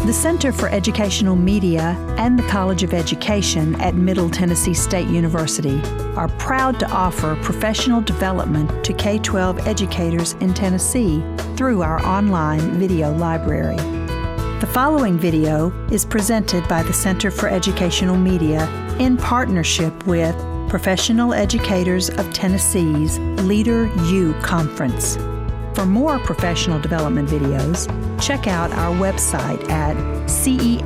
The Center for Educational Media and the College of Education at Middle Tennessee State University are proud to offer professional development to K-12 educators in Tennessee through our online video library. The following video is presented by the Center for Educational Media in partnership with Professional Educators of Tennessee's Leader U Conference. For more professional development videos, check out our website at cem.mtsu.edu.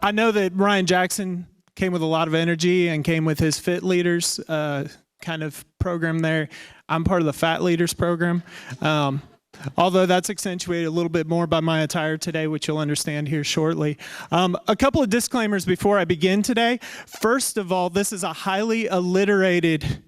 I know that Ryan Jackson came with a lot of energy and came with his Fit Leaders kind of program there. I'm part of the Fat Leaders program. Although that's accentuated a little bit more by my attire today, which you'll understand here shortly. A couple of disclaimers before I begin today. First of all, this is a highly alliterated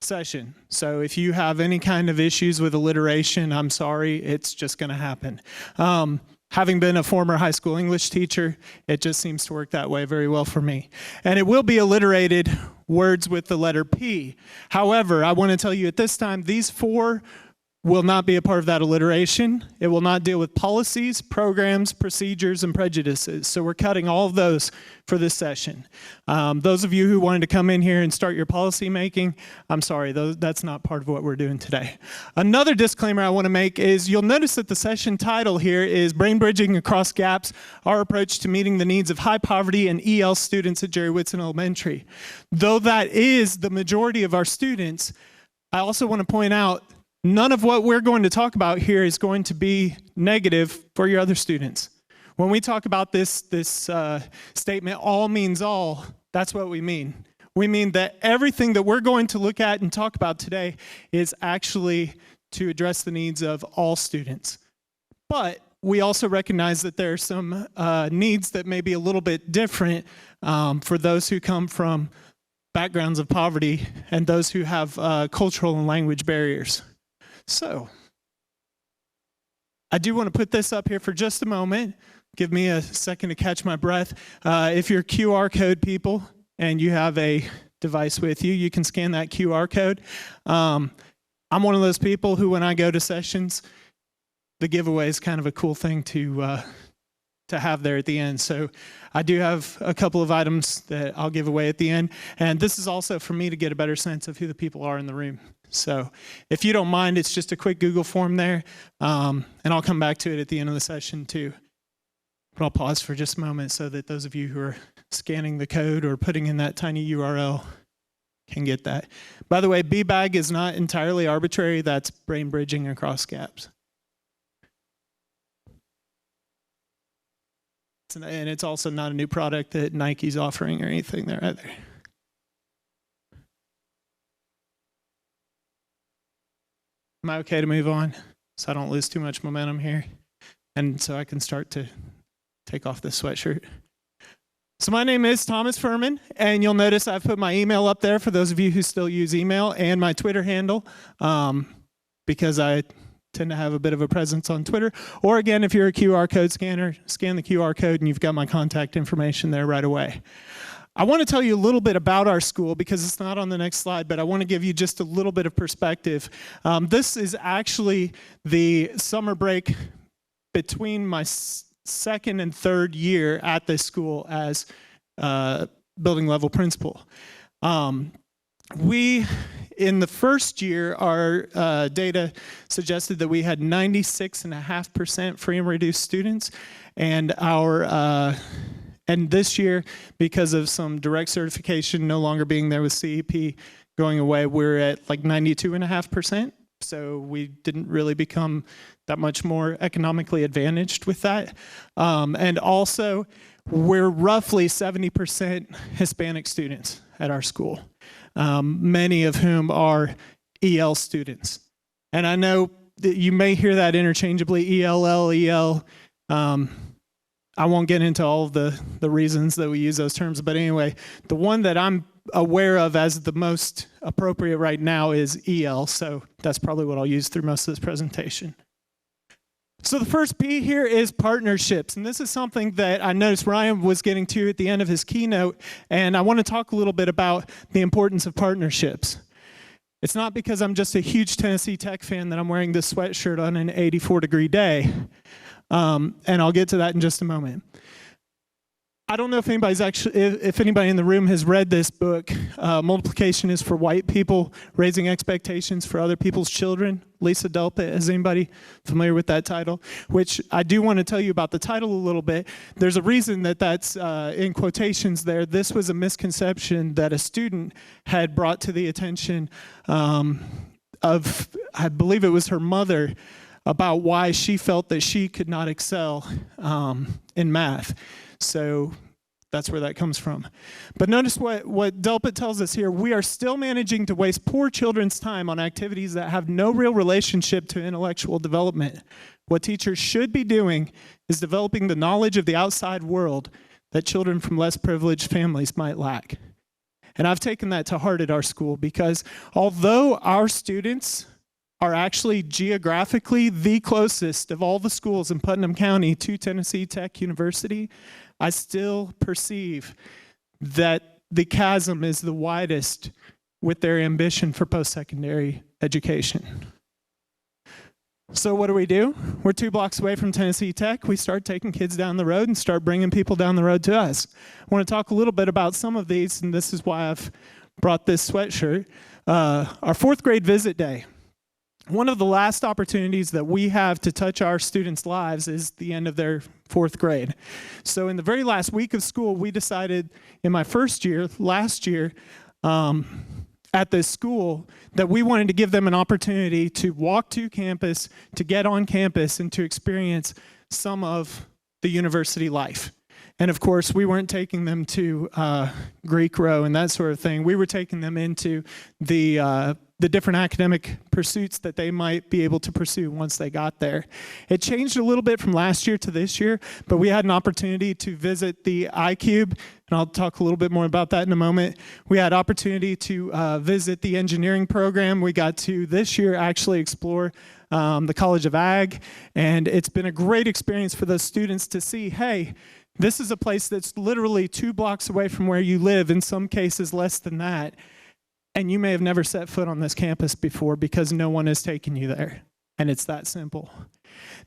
session. So if you have any kind of issues with alliteration, I'm sorry, it's just going to happen. Having been a former high school English teacher, it just seems to work that way very well for me. And it will be alliterated words with the letter P. However, I want to tell you at this time, these four will not be a part of that alliteration. It will not deal with policies, programs, procedures, and prejudices. So we're cutting all of those for this session. Those of you who wanted to come in here and start your policy making, I'm sorry, that's not part of what we're doing today. Another disclaimer I want to make is you'll notice that the session title here is Brain Bridging Across Gaps, Our Approach to Meeting the Needs of High Poverty and EL Students at Jerry Whitson Elementary. Though that is the majority of our students, I also want to point out none of what we're going to talk about here is going to be negative for your other students. When we talk about this statement, all means all, that's what we mean. We mean that everything that we're going to look at and talk about today is actually to address the needs of all students. But we also recognize that there are some needs that may be a little bit different for those who come from backgrounds of poverty and those who have cultural and language barriers. So, I do want to put this up here for just a moment. Give me a second to catch my breath. If you're QR code people and you have a device with you, you can scan that QR code. I'm one of those people who, when I go to sessions, the giveaway is kind of a cool thing to have there at the end. So I do have a couple of items that I'll give away at the end. And this is also for me to get a better sense of who the people are in the room. So if you don't mind, it's just a quick Google form there. And I'll come back to it at the end of the session too. But I'll pause for just a moment so that those of you who are scanning the code or putting in that tiny URL can get that. By the way, BBAG is not entirely arbitrary. That's brain bridging across gaps. And it's also not a new product that Nike's offering or anything there either. Am I okay to move on so I don't lose too much momentum here? And so I can start to take off this sweatshirt. So my name is Thomas Fuhrman, and you'll notice I've put my email up there for those of you who still use email, and my Twitter handle, because I tend to have a bit of a presence on Twitter. Or again, if you're a QR code scanner, scan the QR code and you've got my contact information there right away. I want to tell you a little bit about our school because it's not on the next slide, but I want to give you just a little bit of perspective. This is actually the summer break between my second and third year at this school as building level principal. In the first year, our data suggested that we had 96.5% free and reduced students, and and this year, because of some direct certification no longer being there with CEP going away, we're at like 92.5%. So we didn't really become that much more economically advantaged with that. And also, we're roughly 70% Hispanic students at our school, many of whom are EL students. And I know that you may hear that interchangeably, ELL, EL. I won't get into all of the reasons that we use those terms, but anyway, the one that I'm aware of as the most appropriate right now is EL, so that's probably what I'll use through most of this presentation. So the first P here is partnerships, and this is something that I noticed Ryan was getting to at the end of his keynote, and I want to talk a little bit about the importance of partnerships. It's not because I'm just a huge Tennessee Tech fan that I'm wearing this sweatshirt on an 84-degree day, and I'll get to that in just a moment. I don't know if if anybody in the room has read this book. Multiplication is for White People, Raising Expectations for Other People's Children. Lisa Delpit, is anybody familiar with that title? Which I do want to tell you about the title a little bit. There's a reason that that's in quotations there. This was a misconception that a student had brought to the attention of, I believe it was her mother, about why she felt that she could not excel in math. So that's where that comes from. But notice what Delpit tells us here. We are still managing to waste poor children's time on activities that have no real relationship to intellectual development. What teachers should be doing is developing the knowledge of the outside world that children from less privileged families might lack. And I've taken that to heart at our school, because although our students are actually geographically the closest of all the schools in Putnam County to Tennessee Tech University, I still perceive that the chasm is the widest with their ambition for post-secondary education. So what do? We're 2 blocks away from Tennessee Tech. We start taking kids down the road and start bringing people down the road to us. I want to talk a little bit about some of these, and this is why I've brought this sweatshirt. Our 4th grade visit day. One of the last opportunities that we have to touch our students' lives is the end of their 4th grade. So in the very last week of school, we decided in my first year, last year, at this school, that we wanted to give them an opportunity to walk to campus, to get on campus, and to experience some of the university life. And of course, we weren't taking them to Greek row and that sort of thing. We were taking them into the different academic pursuits that they might be able to pursue once they got there. It changed a little bit from last year to this year, but we had an opportunity to visit the iCube, and I'll talk a little bit more about that in a moment. We had opportunity to visit the engineering program. We got to this year actually explore the College of Ag, and it's been a great experience for those students to see, hey, this is a place that's literally 2 blocks away from where you live, in some cases less than that. And you may have never set foot on this campus before because no one has taken you there. And it's that simple.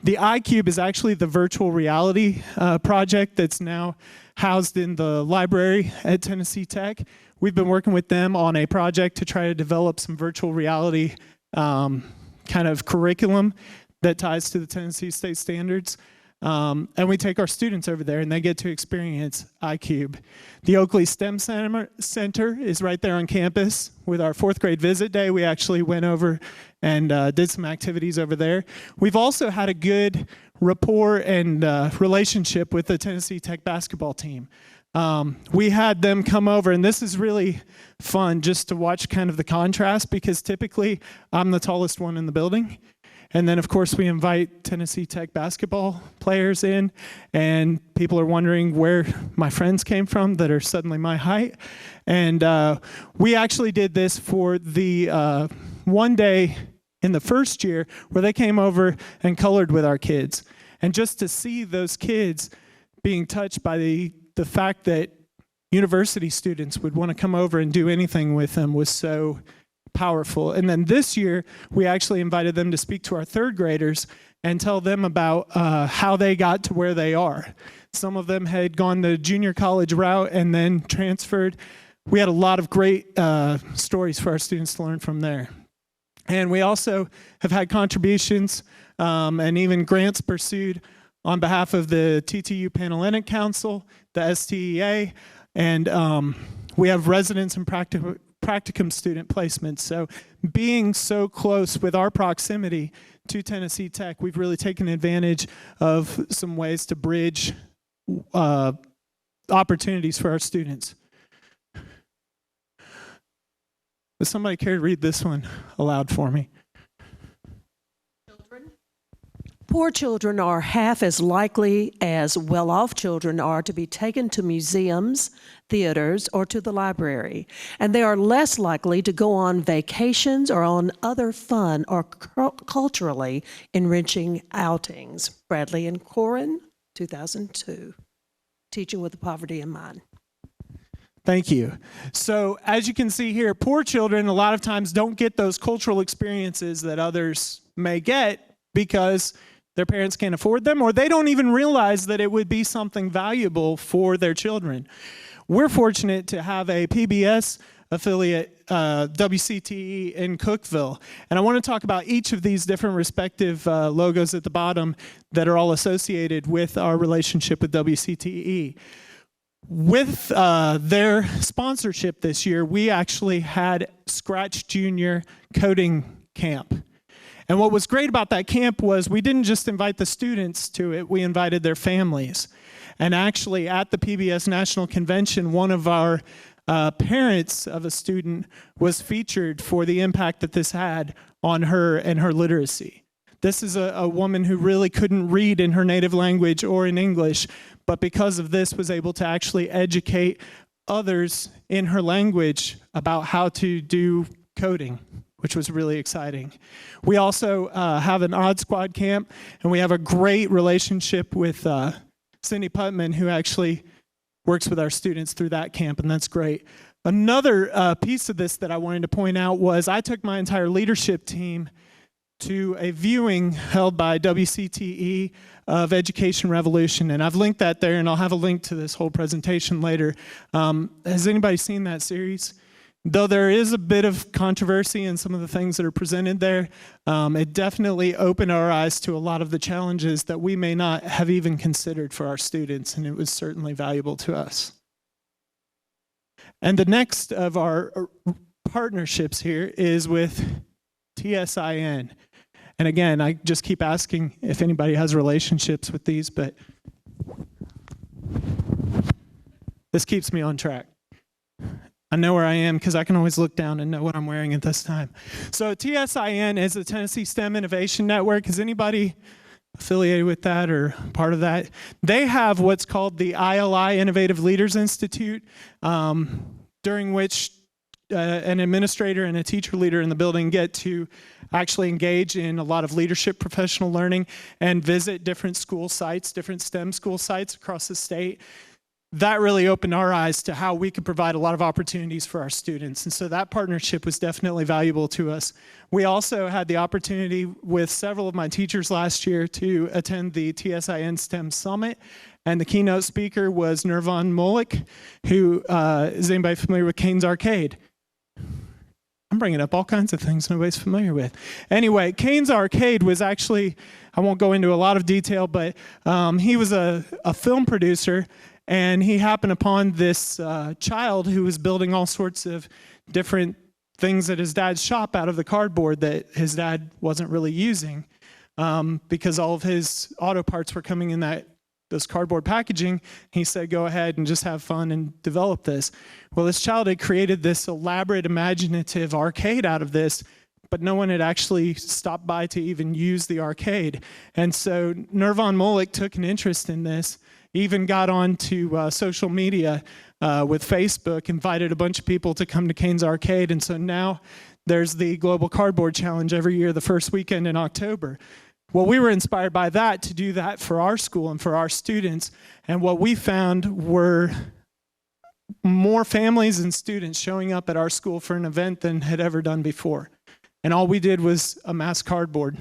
The iCube is actually the virtual reality project that's now housed in the library at Tennessee Tech. We've been working with them on a project to try to develop some virtual reality kind of curriculum that ties to the Tennessee State standards. And we take our students over there, and they get to experience iCube. The Oakley STEM Center is right there on campus. With our 4th grade visit day, we actually went over and did some activities over there. We've also had a good rapport and relationship with the Tennessee Tech basketball team. We had them come over, and this is really fun just to watch kind of the contrast, because typically I'm the tallest one in the building. And then, of course, we invite Tennessee Tech basketball players in, and people are wondering where my friends came from that are suddenly my height. And we actually did this for the one day in the first year where they came over and colored with our kids. And just to see those kids being touched by the fact that university students would want to come over and do anything with them was so powerful. And then this year, we actually invited them to speak to our 3rd graders and tell them about how they got to where they are. Some of them had gone the junior college route and then transferred. We had a lot of great stories for our students to learn from there. And we also have had contributions and even grants pursued on behalf of the TTU Panhellenic Council, the STEA, and we have residence and practicum student placements. So being so close with our proximity to Tennessee Tech, we've really taken advantage of some ways to bridge opportunities for our students. Would somebody care to read this one aloud for me? Children. Poor children are half as likely as well-off children are to be taken to museums, theaters, or to the library, and they are less likely to go on vacations or on other fun or culturally enriching outings. Bradley and Corin, 2002, Teaching with Poverty in Mind. Thank you. So as you can see here, poor children a lot of times don't get those cultural experiences that others may get because their parents can't afford them, or they don't even realize that it would be something valuable for their children. We're fortunate to have a PBS affiliate, WCTE in Cookeville, and I want to talk about each of these different respective logos at the bottom that are all associated with our relationship with WCTE. With their sponsorship this year, we actually had Scratch Junior Coding Camp. And what was great about that camp was we didn't just invite the students to it, we invited their families. And actually at the PBS National Convention, one of our parents of a student was featured for the impact that this had on her and her literacy. This is a woman who really couldn't read in her native language or in English, but because of this was able to actually educate others in her language about how to do coding, which was really exciting. We also have an Odd Squad camp, and we have a great relationship with Cindy Putman, who actually works with our students through that camp, and that's great. Another piece of this that I wanted to point out was I took my entire leadership team to a viewing held by WCTE of Education Revolution, and I've linked that there, and I'll have a link to this whole presentation later. Has anybody seen that series? Though there is a bit of controversy in some of the things that are presented there, it definitely opened our eyes to a lot of the challenges that we may not have even considered for our students, and it was certainly valuable to us. And the next of our partnerships here is with TSIN. And again, I just keep asking if anybody has relationships with these, but this keeps me on track. I know where I am because I can always look down and know what I'm wearing at this time. So TSIN is the Tennessee STEM Innovation Network. Is anybody affiliated with that or part of that? They have what's called the ILI Innovative Leaders Institute, during which an administrator and a teacher leader in the building get to actually engage in a lot of leadership professional learning and visit different school sites, different STEM school sites across the state. That really opened our eyes to how we could provide a lot of opportunities for our students. And so that partnership was definitely valuable to us. We also had the opportunity with several of my teachers last year to attend the TSIN STEM Summit. And the keynote speaker was Nirvan Molik, who is anybody familiar with Kane's Arcade? I'm bringing up all kinds of things nobody's familiar with. Anyway, Kane's Arcade was actually, I won't go into a lot of detail, but he was a film producer. And he happened upon this child who was building all sorts of different things at his dad's shop out of the cardboard that his dad wasn't really using because all of his auto parts were coming in those cardboard packaging. He said, go ahead and just have fun and develop this. Well, this child had created this elaborate, imaginative arcade out of this, but no one had actually stopped by to even use the arcade. And so Nirvan Molik took an interest in this, even got on to social media with Facebook, invited a bunch of people to come to Kane's Arcade, and so now there's the Global Cardboard Challenge every year, the first weekend in October. Well, we were inspired by that to do that for our school and for our students, and what we found were more families and students showing up at our school for an event than had ever done before. And all we did was amass cardboard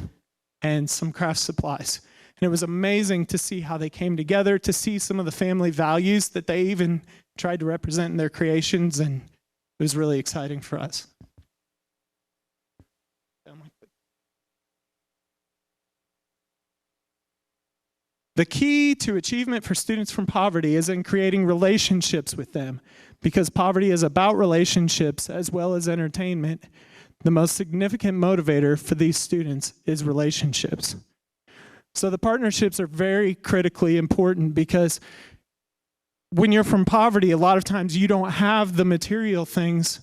and some craft supplies. And it was amazing to see how they came together, to see some of the family values that they even tried to represent in their creations, and it was really exciting for us. The key to achievement for students from poverty is in creating relationships with them, because poverty is about relationships as well as entertainment. The most significant motivator for these students is relationships. So the partnerships are very critically important because when you're from poverty, a lot of times you don't have the material things,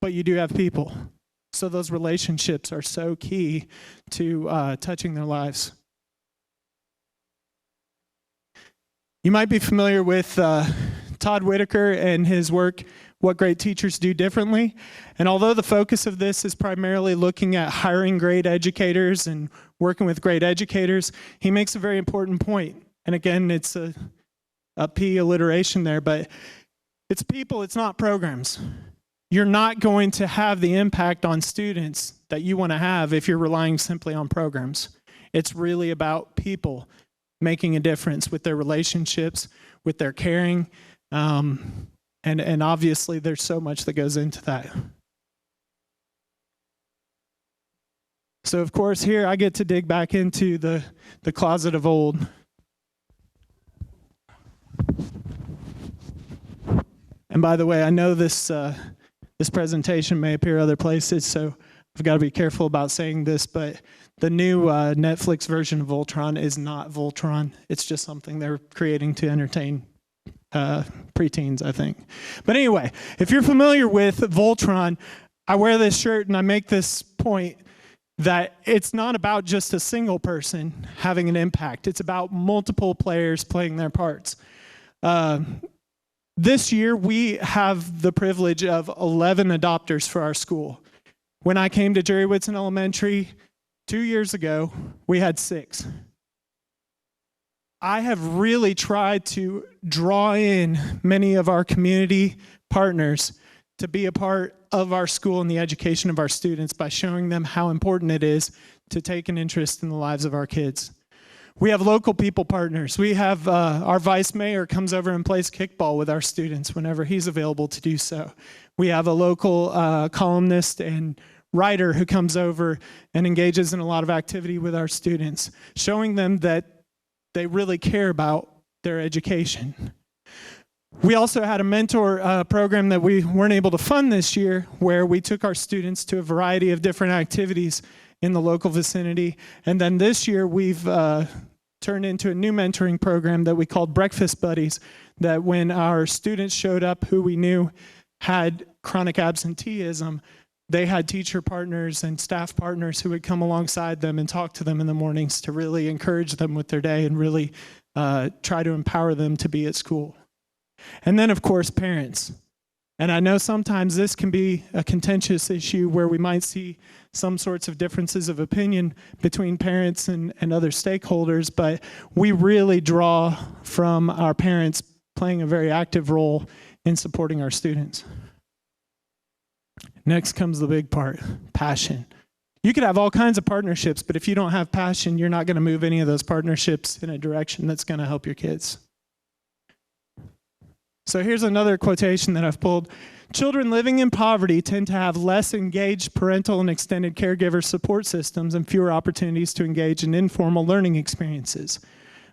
but you do have people. So those relationships are so key to touching their lives. You might be familiar with Todd Whitaker and his work, What Great Teachers Do Differently. And although the focus of this is primarily looking at hiring great educators and working with great educators, he makes a very important point. And again, it's a P alliteration there, but it's people, it's not programs. You're not going to have the impact on students that you want to have if you're relying simply on programs. It's really about people making a difference with their relationships, with their caring, and obviously there's so much that goes into that. So of course here I get to dig back into the closet of old. And by the way, I know this presentation may appear other places, so I've got to be careful about saying this, but the new Netflix version of Voltron is not Voltron. It's just something they're creating to entertain preteens, I think. But anyway, if you're familiar with Voltron, I wear this shirt and I make this point that it's not about just a single person having an impact. It's about multiple players playing their parts. This year, we have the privilege of 11 adopters for our school. When I came to Jerry Whitson Elementary 2 years ago, we had 6. I have really tried to draw in many of our community partners to be a part of our school and the education of our students by showing them how important it is to take an interest in the lives of our kids. We have local people partners. We have our vice mayor comes over and plays kickball with our students whenever he's available to do so. We have a local columnist and writer who comes over and engages in a lot of activity with our students, showing them that they really care about their education. We also had a mentor program that we weren't able to fund this year, where we took our students to a variety of different activities in the local vicinity. And then this year we've turned into a new mentoring program that we called Breakfast Buddies, that when our students showed up who we knew had chronic absenteeism, they had teacher partners and staff partners who would come alongside them and talk to them in the mornings to really encourage them with their day and really try to empower them to be at school. And then, of course, parents. And I know sometimes this can be a contentious issue where we might see some sorts of differences of opinion between parents and other stakeholders, but we really draw from our parents playing a very active role in supporting our students. Next comes the big part, passion. You could have all kinds of partnerships, but if you don't have passion, you're not going to move any of those partnerships in a direction that's going to help your kids. So here's another quotation that I've pulled. Children living in poverty tend to have less engaged parental and extended caregiver support systems and fewer opportunities to engage in informal learning experiences.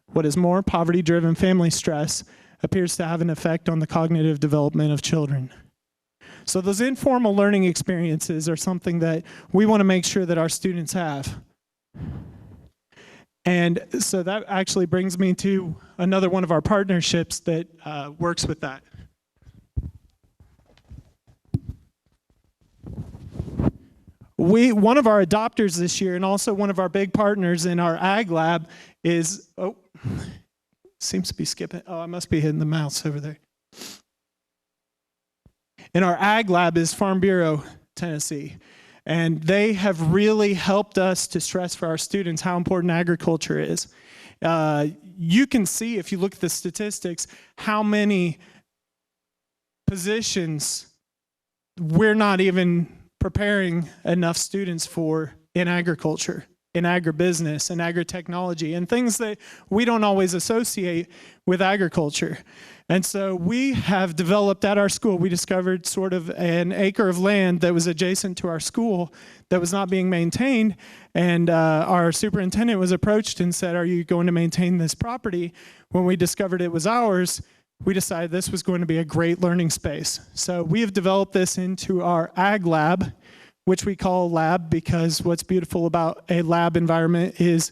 What is more, poverty-driven family stress appears to have an effect on the cognitive development of children. So those informal learning experiences are something that we want to make sure that our students have. And so that actually brings me to another one of our partnerships that works with that. One of our adopters this year, and also one of our big partners in our ag lab is, seems to be skipping. I must be hitting the mouse over there. In our ag lab is Farm Bureau, Tennessee. And they have really helped us to stress for our students how important agriculture is. You can see, if you look at the statistics, how many positions we're not even preparing enough students for in agriculture, in agribusiness, in agri-technology, and things that we don't always associate with agriculture. And so we have developed at our school, we discovered sort of an acre of land that was adjacent to our school that was not being maintained. And our superintendent was approached and said, "Are you going to maintain this property?" When we discovered it was ours, we decided this was going to be a great learning space. So we have developed this into our ag lab, which we call lab because what's beautiful about a lab environment is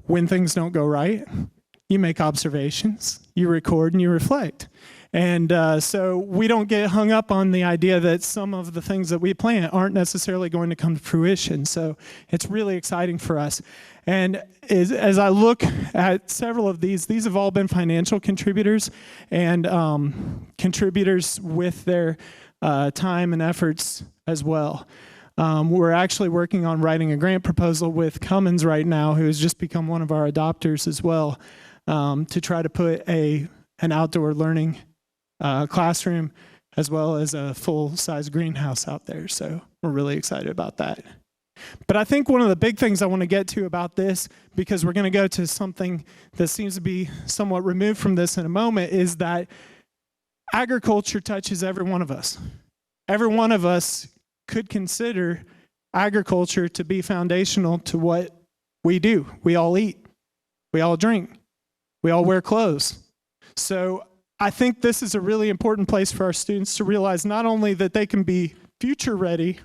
when things don't go right, you make observations, you record, and you reflect. And so we don't get hung up on the idea that some of the things that we plant aren't necessarily going to come to fruition. So it's really exciting for us. And as I look at several of these have all been financial contributors and contributors with their time and efforts as well. We're actually working on writing a grant proposal with Cummins right now, who has just become one of our adopters as well, to try to put an outdoor learning classroom as well as a full-size greenhouse out there. So we're really excited about that. But I think one of the big things I want to get to about this, because we're going to go to something that seems to be somewhat removed from this in a moment, is that agriculture touches every one of us. Every one of us could consider agriculture to be foundational to what we do. We all eat. We all drink. We all wear clothes. So I think this is a really important place for our students to realize not only that they can be future ready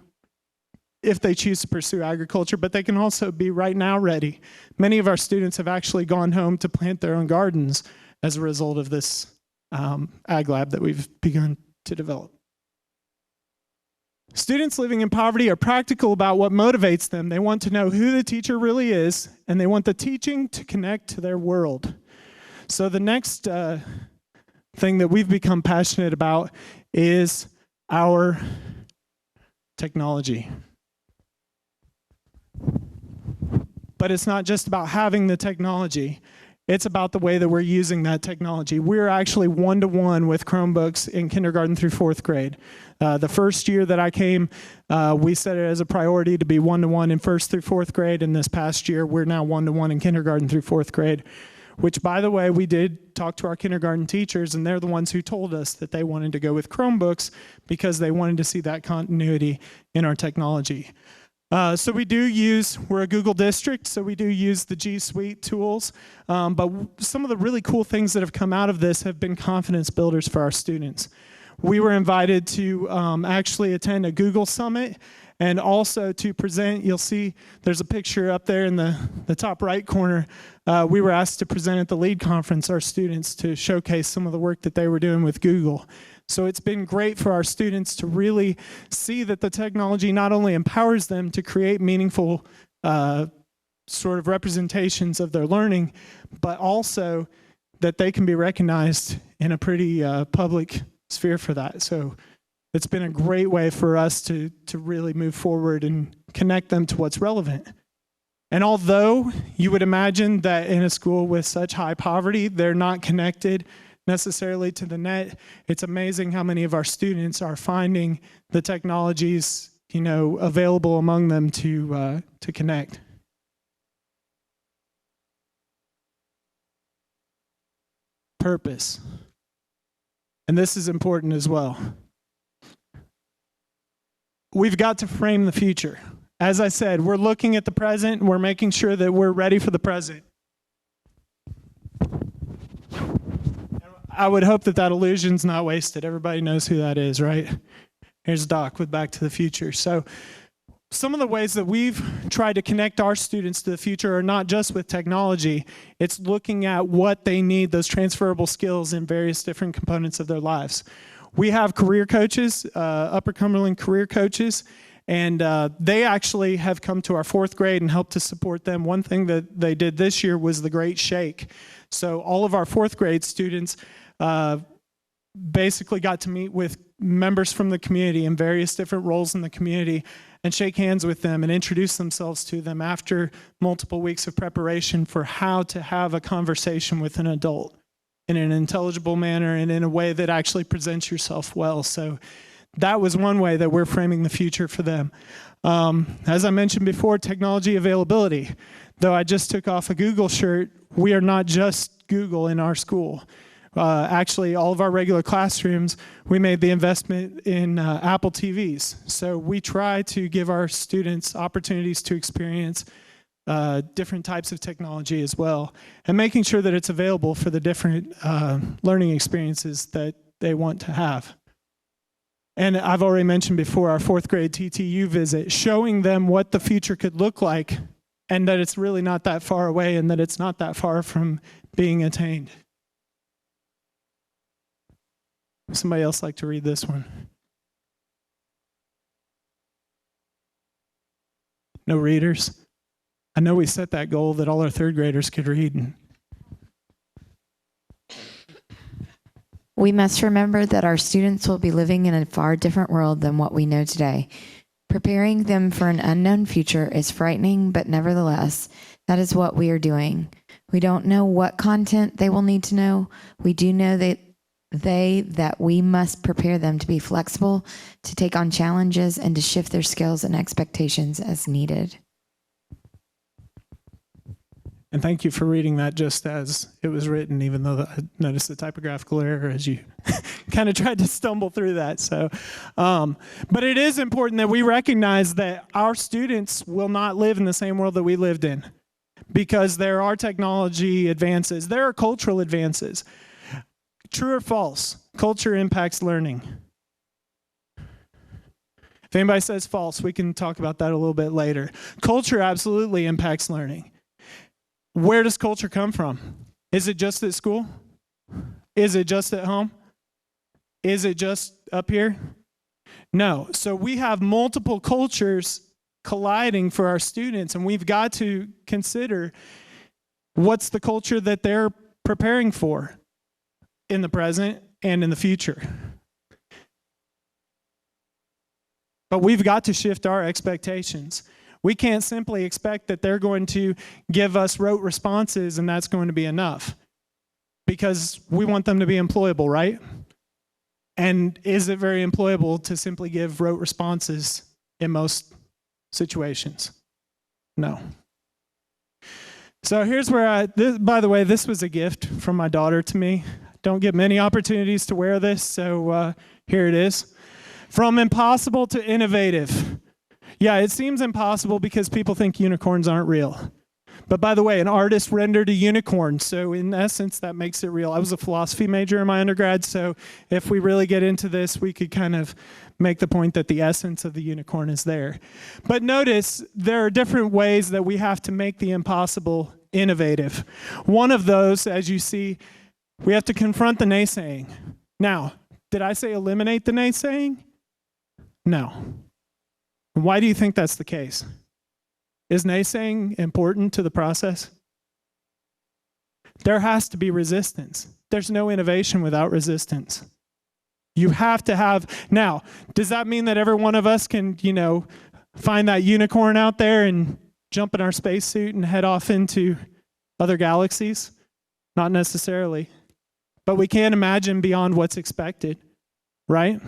if they choose to pursue agriculture, but they can also be right now ready. Many of our students have actually gone home to plant their own gardens as a result of this ag lab that we've begun to develop. Students living in poverty are practical about what motivates them. They want to know who the teacher really is, and they want the teaching to connect to their world. So the next thing that we've become passionate about is our technology. But it's not just about having the technology. It's about the way that we're using that technology. We're actually one-to-one with Chromebooks in kindergarten through fourth grade. The first year that I came, we set it as a priority to be one-to-one in first through fourth grade, and this past year we're now one-to-one in kindergarten through fourth grade, which, by the way, we did talk to our kindergarten teachers, and they're the ones who told us that they wanted to go with Chromebooks because they wanted to see that continuity in our technology. So we're a Google district, so we do use the G Suite tools, but some of the really cool things that have come out of this have been confidence builders for our students. We were invited to actually attend a Google Summit and also to present. You'll see there's a picture up there in the top right corner. We were asked to present at the LEAD conference, our students, to showcase some of the work that they were doing with Google. So it's been great for our students to really see that the technology not only empowers them to create meaningful sort of representations of their learning, but also that they can be recognized in a pretty public sphere for that. So it's been a great way for us to really move forward and connect them to what's relevant. And although you would imagine that in a school with such high poverty, they're not connected necessarily to the net, it's amazing how many of our students are finding the technologies, available among them to connect. Purpose. And this is important as well. We've got to frame the future. As I said, we're looking at the present, and we're making sure that we're ready for the present. I would hope that illusion's not wasted. Everybody knows who that is, right? Here's Doc with Back to the Future. So some of the ways that we've tried to connect our students to the future are not just with technology. It's looking at what they need, those transferable skills in various different components of their lives. We have career coaches, Upper Cumberland career coaches, and they actually have come to our fourth grade and helped to support them. One thing that they did this year was the Great Shake. So all of our fourth grade students basically got to meet with members from the community in various different roles in the community and shake hands with them and introduce themselves to them after multiple weeks of preparation for how to have a conversation with an adult in an intelligible manner and in a way that actually presents yourself well. So that was one way that we're framing the future for them. As I mentioned before, technology availability. Though I just took off a Google shirt, we are not just Google in our school. Actually, all of our regular classrooms, we made the investment in Apple TVs. So we try to give our students opportunities to experience different types of technology as well, and making sure that it's available for the different learning experiences that they want to have. And I've already mentioned before our fourth grade TTU visit, showing them what the future could look like and that it's really not that far away and that it's not that far from being attained. Somebody else like to read this one? No readers? I know we set that goal that all our third graders could read. We must remember that our students will be living in a far different world than what we know today. Preparing them for an unknown future is frightening, but nevertheless, that is what we are doing. We don't know what content they will need to know. We do know that we must prepare them to be flexible, to take on challenges, and to shift their skills and expectations as needed. And thank you for reading that just as it was written, even though I noticed the typographical error as you kind of tried to stumble through that. So, but it is important that we recognize that our students will not live in the same world that we lived in, because there are technology advances, there are cultural advances. True or false? Culture impacts learning. If anybody says false, we can talk about that a little bit later. Culture absolutely impacts learning. Where does culture come from? Is it just at school? Is it just at home? Is it just up here? No. So we have multiple cultures colliding for our students, and we've got to consider what's the culture that they're preparing for in the present and in the future. But we've got to shift our expectations. We can't simply expect that they're going to give us rote responses and that's going to be enough, because we want them to be employable, right? And is it very employable to simply give rote responses in most situations? No. So here's where by the way, this was a gift from my daughter to me. Don't get many opportunities to wear this, so here it is. From impossible to innovative. Yeah, it seems impossible because people think unicorns aren't real. But by the way, an artist rendered a unicorn, so in essence, that makes it real. I was a philosophy major in my undergrad, so if we really get into this, we could kind of make the point that the essence of the unicorn is there. But notice, there are different ways that we have to make the impossible innovative. One of those, as you see, we have to confront the naysaying. Now, did I say eliminate the naysaying? No. Why do you think that's the case? Is naysaying important to the process? There has to be resistance. There's no innovation without resistance. You have to have, now, does that mean that every one of us can, find that unicorn out there and jump in our spacesuit and head off into other galaxies? Not necessarily. But we can imagine beyond what's expected, right?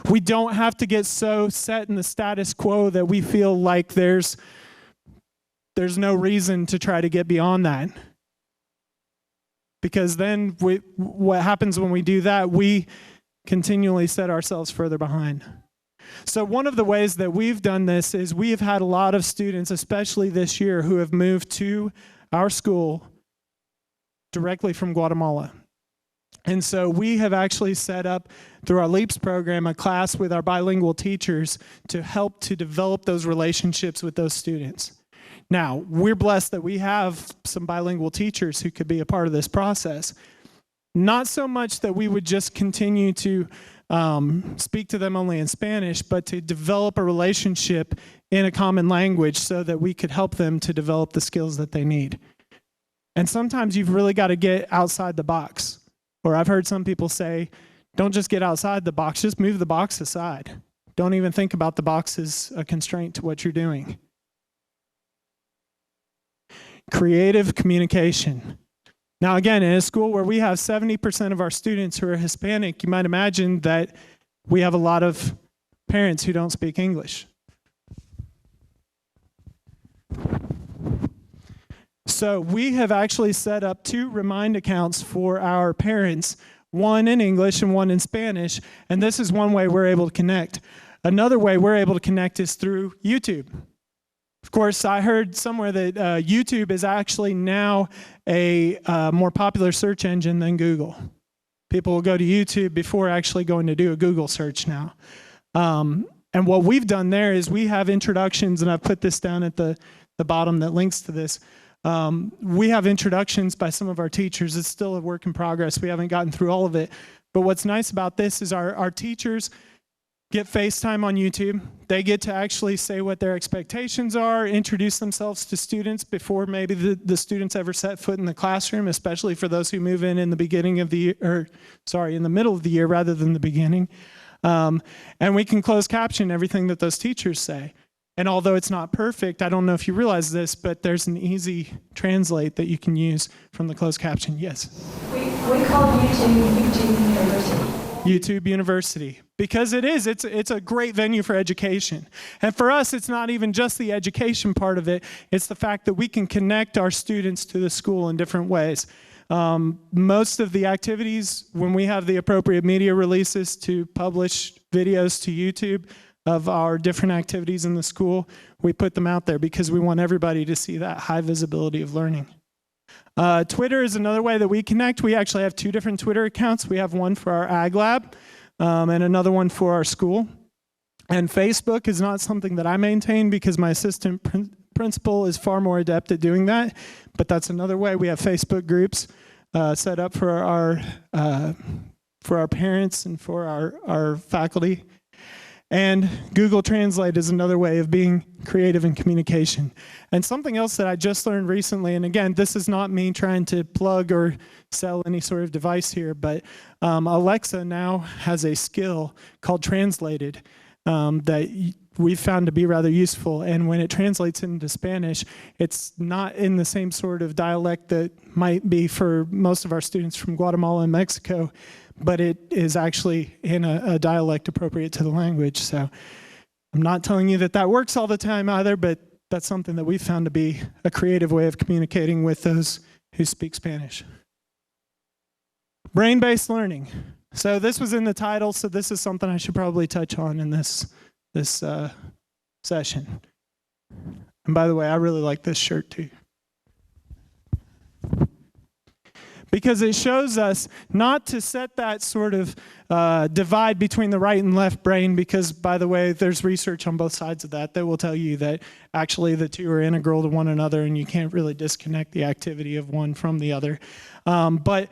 We don't have to get so set in the status quo that we feel like there's no reason to try to get beyond that. Because then what happens when we do that, we continually set ourselves further behind. So one of the ways that we've done this is we've had a lot of students, especially this year, who have moved to our school directly from Guatemala. And so we have actually set up, through our LEAPS program, a class with our bilingual teachers to help to develop those relationships with those students. Now, we're blessed that we have some bilingual teachers who could be a part of this process. Not so much that we would just continue to speak to them only in Spanish, but to develop a relationship in a common language so that we could help them to develop the skills that they need. And sometimes you've really got to get outside the box. Or I've heard some people say, don't just get outside the box, just move the box aside. Don't even think about the box as a constraint to what you're doing. Creative communication. Now again, in a school where we have 70% of our students who are Hispanic, you might imagine that we have a lot of parents who don't speak English. So we have actually set up 2 Remind accounts for our parents, one in English and one in Spanish, and this is one way we're able to connect. Another way we're able to connect is through YouTube. Of course, I heard somewhere that YouTube is actually now a more popular search engine than Google. People will go to YouTube before actually going to do a Google search now. And what we've done there is we have introductions, and I've put this down at the bottom that links to this. We have introductions by some of our teachers. It's still a work in progress. We haven't gotten through all of it. But what's nice about this is our teachers get FaceTime on YouTube. They get to actually say what their expectations are, introduce themselves to students before maybe the students ever set foot in the classroom, especially for those who move in the beginning of the year, in the middle of the year rather than the beginning. And we can close caption everything that those teachers say. And although it's not perfect, I don't know if you realize this, but there's an easy translate that you can use from the closed caption. Yes? We call YouTube University. YouTube University, because it's a great venue for education. And for us, it's not even just the education part of it, it's the fact that we can connect our students to the school in different ways. Most of the activities, when we have the appropriate media releases to publish videos to YouTube of our different activities in the school, we put them out there because we want everybody to see that high visibility of learning. Twitter is another way that we connect. We actually have 2 different Twitter accounts. We have one for our Ag Lab and another one for our school. And Facebook is not something that I maintain because my assistant principal is far more adept at doing that. But that's another way. We have Facebook groups set up for our parents and for our faculty. And Google Translate is another way of being creative in communication. And something else that I just learned recently, and again, this is not me trying to plug or sell any sort of device here, but Alexa now has a skill called Translated that we've found to be rather useful. And when it translates into Spanish, it's not in the same sort of dialect that might be for most of our students from Guatemala and Mexico, but it is actually in a dialect appropriate to the language. So I'm not telling you that works all the time either, but that's something that we've found to be a creative way of communicating with those who speak Spanish. Brain-based learning. So this was in the title, so this is something I should probably touch on in this session. And by the way, I really like this shirt too, because it shows us not to set that sort of divide between the right and left brain, because, by the way, there's research on both sides of that will tell you that actually the two are integral to one another and you can't really disconnect the activity of one from the other. But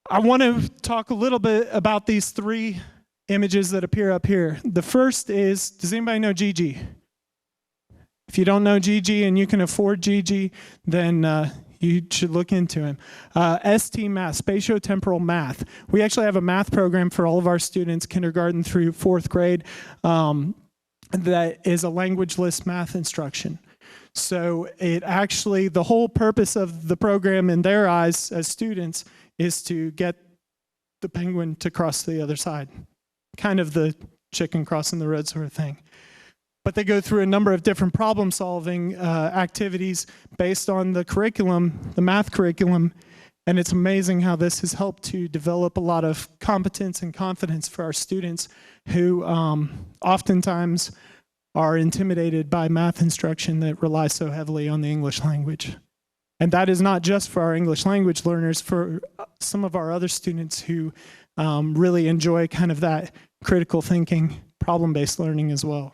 I want to talk a little bit about these 3 images that appear up here. The first is, does anybody know Gigi? If you don't know Gigi and you can afford Gigi, then you should look into him. ST Math, spatiotemporal math. We actually have a math program for all of our students, kindergarten through 4th grade, that is a languageless math instruction. So it actually, the whole purpose of the program in their eyes as students is to get the penguin to cross to the other side. Kind of the chicken crossing the road sort of thing. But they go through a number of different problem-solving activities based on the curriculum, the math curriculum, and it's amazing how this has helped to develop a lot of competence and confidence for our students who oftentimes are intimidated by math instruction that relies so heavily on the English language. And that is not just for our English language learners, for some of our other students who really enjoy kind of that critical thinking, problem-based learning as well.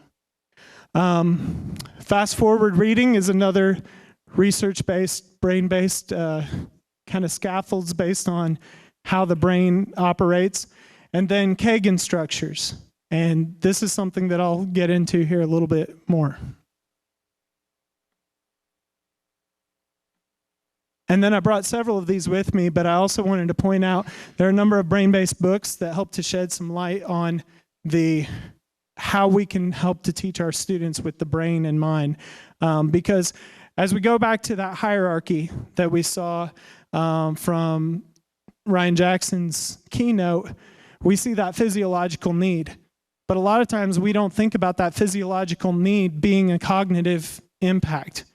Fast forward reading is another research-based, brain-based kind of scaffolds based on how the brain operates. And then Kagan structures. And this is something that I'll get into here a little bit more. And then I brought several of these with me, but I also wanted to point out there are a number of brain-based books that help to shed some light on how we can help to teach our students with the brain in mind. Because as we go back to that hierarchy that we saw from Ryan Jackson's keynote, we see that physiological need. But a lot of times we don't think about that physiological need being a cognitive impact.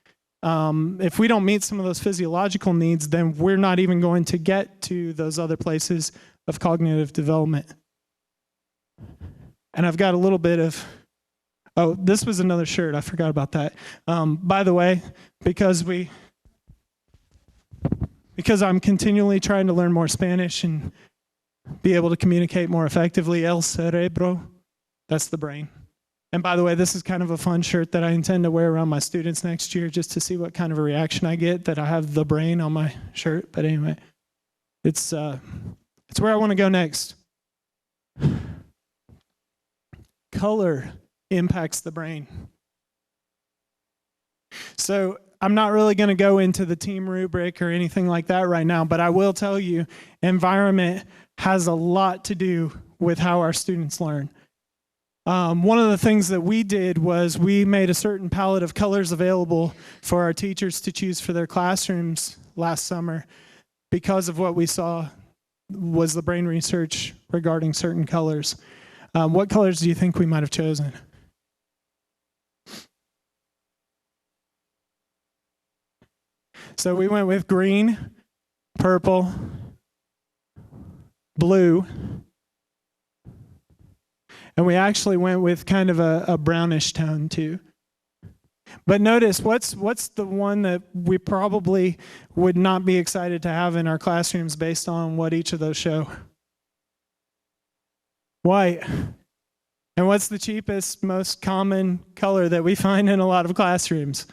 If we don't meet some of those physiological needs, then we're not even going to get to those other places of cognitive development. And I've got a little bit of, oh, this was another shirt. I forgot about that. By the way, because I'm continually trying to learn more Spanish and be able to communicate more effectively, el cerebro, that's the brain. And by the way, this is kind of a fun shirt that I intend to wear around my students next year just to see what kind of a reaction I get that I have the brain on my shirt. But anyway, it's It's where I want to go next. Color impacts the brain. So I'm not really going to go into the team rubric or anything like that right now, but I will tell you, environment has a lot to do with how our students learn. One of the things that we did was we made a certain palette of colors available for our teachers to choose for their classrooms last summer because of what we saw was the brain research regarding certain colors. What colors do you think we might have chosen? So we went with green, purple, blue, and we actually went with kind of a brownish tone too. But notice, what's the one that we probably would not be excited to have in our classrooms based on what each of those show? White. And what's the cheapest, most common color that we find in a lot of classrooms?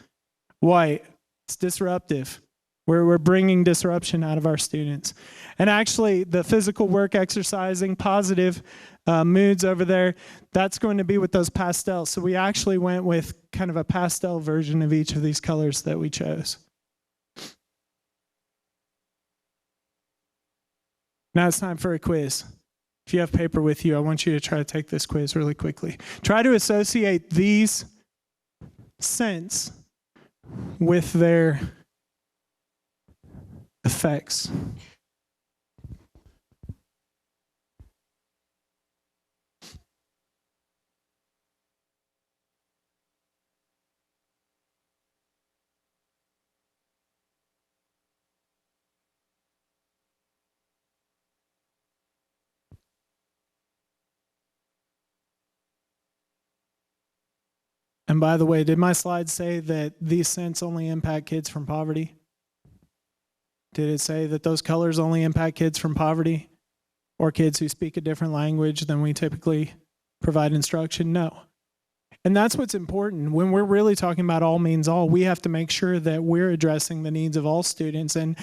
White. It's disruptive. We're bringing disruption out of our students. And actually, the physical work exercising, positive moods over there, that's going to be with those pastels. So we actually went with kind of a pastel version of each of these colors that we chose. Now it's time for a quiz. If you have paper with you, I want you to try to take this quiz really quickly. Try to associate these scents with their effects. And by the way, did my slide say that these scents only impact kids from poverty? Did it say that those colors only impact kids from poverty or kids who speak a different language than we typically provide instruction? No. And that's what's important. When we're really talking about all means all, we have to make sure that we're addressing the needs of all students. And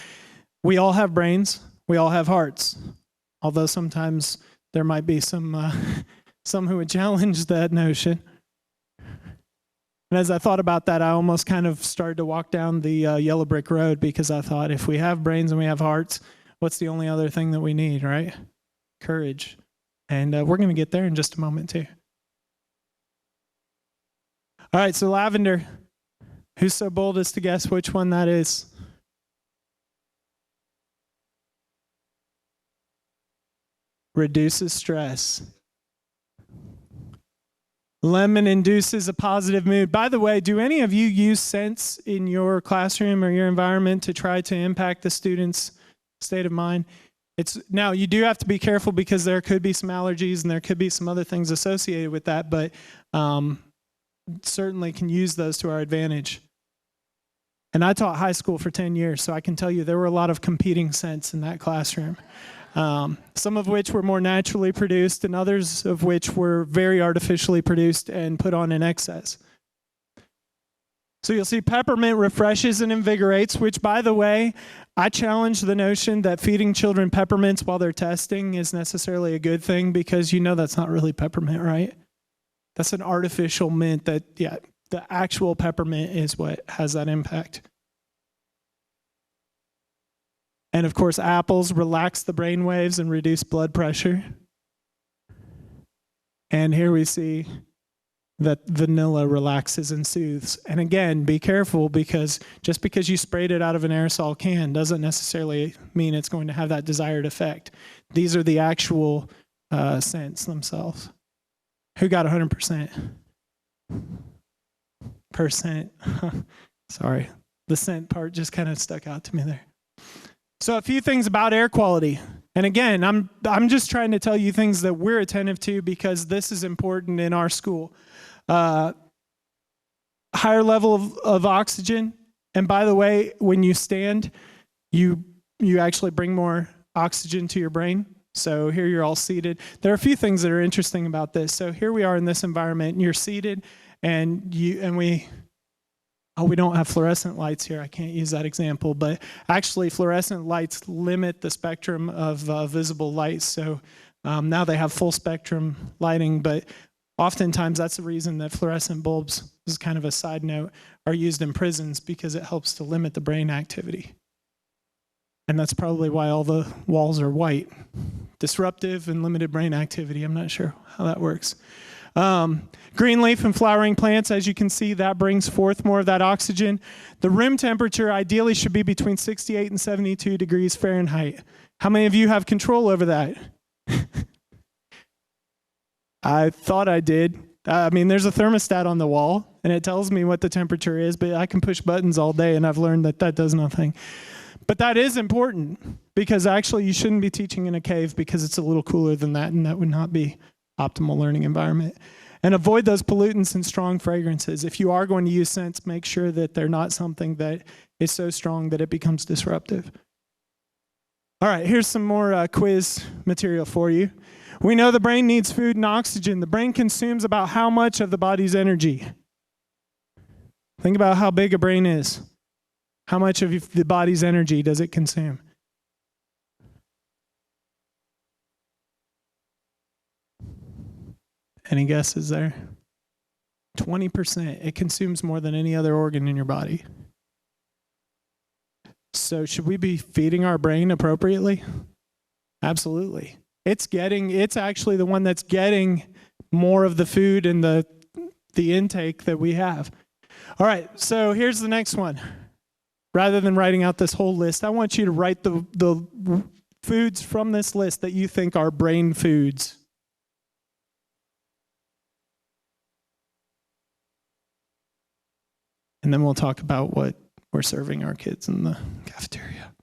we all have brains. We all have hearts. Although sometimes there might be some who would challenge that notion. And as I thought about that, I almost kind of started to walk down the yellow brick road because I thought, if we have brains and we have hearts, what's the only other thing that we need, right? Courage. And we're going to get there in just a moment, too. All right, so lavender. Who's so bold as to guess which one that is? Reduces stress. Lemon induces a positive mood. By the way, do any of you use scents in your classroom or your environment to try to impact the student's state of mind? Now, you do have to be careful because there could be some allergies and there could be some other things associated with that, but certainly can use those to our advantage. And I taught high school for 10 years, so I can tell you there were a lot of competing scents in that classroom. Some of which were more naturally produced and others of which were very artificially produced and put on in excess. So you'll see peppermint refreshes and invigorates, which, by the way, I challenge the notion that feeding children peppermints while they're testing is necessarily a good thing because you know that's not really peppermint, right? That's an artificial mint that, yeah, the actual peppermint is what has that impact. And of course, apples relax the brain waves and reduce blood pressure. And here we see that vanilla relaxes and soothes. And again, be careful because just because you sprayed it out of an aerosol can doesn't necessarily mean it's going to have that desired effect. These are the actual scents themselves. Who got 100%? Sorry, the scent part just kind of stuck out to me there. So a few things about air quality. And again, I'm just trying to tell you things that we're attentive to because this is important in our school. Higher level of oxygen. And by the way, when you stand, you actually bring more oxygen to your brain. So here you're all seated. There are a few things that are interesting about this. So here we are in this environment, and you're seated, and we Oh, we don't have fluorescent lights here. I can't use that example, but actually fluorescent lights limit the spectrum of visible light. So now they have full spectrum lighting, but oftentimes that's the reason that fluorescent bulbs, this is kind of a side note, are used in prisons, because it helps to limit the brain activity. And that's probably why all the walls are white. Disruptive and limited brain activity. I'm not sure how that works. Green leaf and flowering plants, as you can see, that brings forth more of that oxygen. The room temperature ideally should be between 68 and 72 degrees Fahrenheit. How many of you have control over that? I thought I did. I mean, there's a thermostat on the wall, and it tells me what the temperature is, but I can push buttons all day, and I've learned that that does nothing. But that is important, because actually you shouldn't be teaching in a cave, because it's a little cooler than that, and that would not be optimal learning environment. And avoid those pollutants and strong fragrances. If you are going to use scents, make sure that they're not something that is so strong that it becomes disruptive. All right, here's some more quiz material for you. We know the brain needs food and oxygen. The brain consumes about how much of the body's energy? Think about how big a brain is. How much of the body's energy does it consume? Any guesses there? 20%. It consumes more than any other organ in your body. So should we be feeding our brain appropriately? Absolutely. It's actually the one that's getting more of the food and the intake that we have. All right, so here's the next one. Rather than writing out this whole list, I want you to write the foods from this list that you think are brain foods. And then we'll talk about what we're serving our kids in the cafeteria.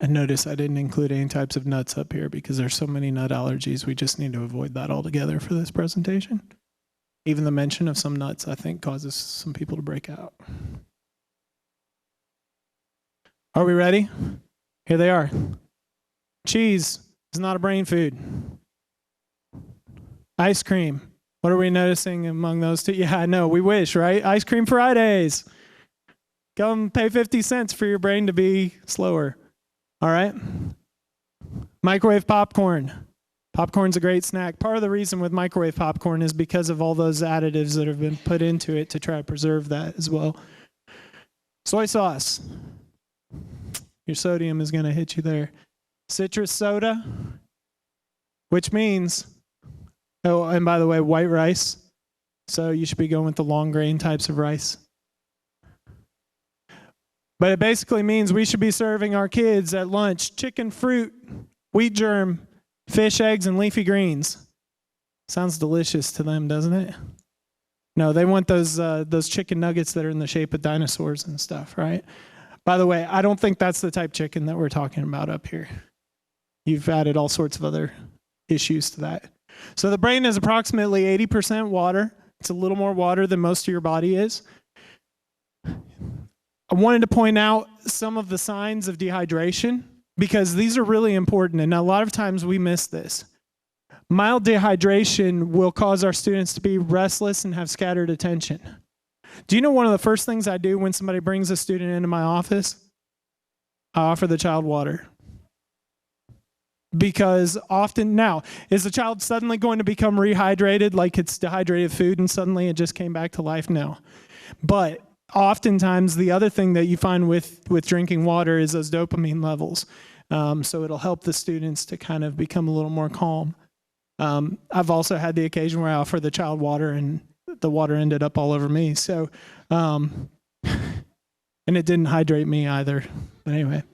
And notice I didn't include any types of nuts up here, because there's so many nut allergies. We just need to avoid that altogether for this presentation. Even the mention of some nuts, I think, causes some people to break out. Are we ready? Here they are. Cheese is not a brain food. Ice cream. What are we noticing among those two? Yeah, I know. We wish, right? Ice cream Fridays. Come pay 50 cents for your brain to be slower. All right? Microwave popcorn. Popcorn's a great snack. Part of the reason with microwave popcorn is because of all those additives that have been put into it to try to preserve that as well. Soy sauce. Your sodium is going to hit you there. Citrus soda, which means, oh, and by the way, white rice. So you should be going with the long grain types of rice. But it basically means we should be serving our kids at lunch chicken, fruit, wheat germ, fish, eggs, and leafy greens. Sounds delicious to them, doesn't it? No, they want those chicken nuggets that are in the shape of dinosaurs and stuff, right? By the way, I don't think that's the type chicken that we're talking about up here. You've added all sorts of other issues to that. So the brain is approximately 80% water. It's a little more water than most of your body is. I wanted to point out some of the signs of dehydration, because these are really important, and a lot of times we miss this. Mild dehydration will cause our students to be restless and have scattered attention. Do you know one of the first things I do when somebody brings a student into my office? I offer the child water. Because often, now, is the child suddenly going to become rehydrated, like it's dehydrated food and suddenly it just came back to life? No. But oftentimes, the other thing that you find with drinking water is those dopamine levels. So it'll help the students to kind of become a little more calm. I've also had the occasion where I offer the child water and the water ended up all over me. So, and it didn't hydrate me either. But anyway,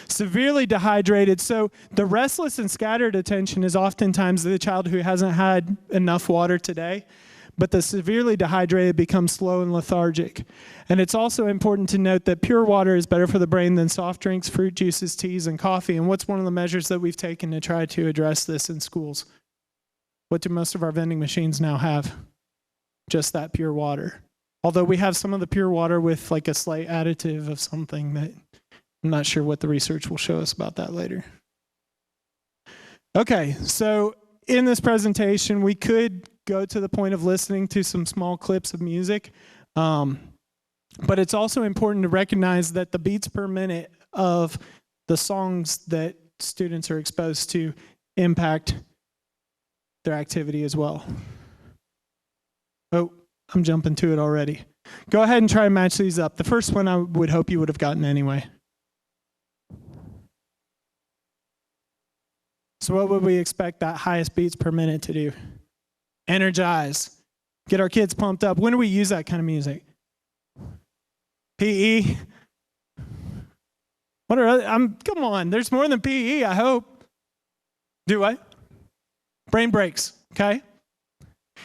severely dehydrated. So the restless and scattered attention is oftentimes the child who hasn't had enough water today. But the severely dehydrated becomes slow and lethargic. And it's also important to note that pure water is better for the brain than soft drinks, fruit juices, teas, and coffee. And what's one of the measures that we've taken to try to address this in schools? What do most of our vending machines now have? Just that pure water. Although we have some of the pure water with like a slight additive of something that I'm not sure what the research will show us about that later. Okay, so in this presentation, we could go to the point of listening to some small clips of music. But it's also important to recognize that the beats per minute of the songs that students are exposed to impact their activity as well. Oh, I'm jumping to it already. Go ahead and try and match these up. The first one I would hope you would have gotten anyway. So what would we expect that highest beats per minute to do? Energize. Get our kids pumped up. When do we use that kind of music? PE? What are come on, there's more than PE, I hope. Do I? Brain breaks, okay?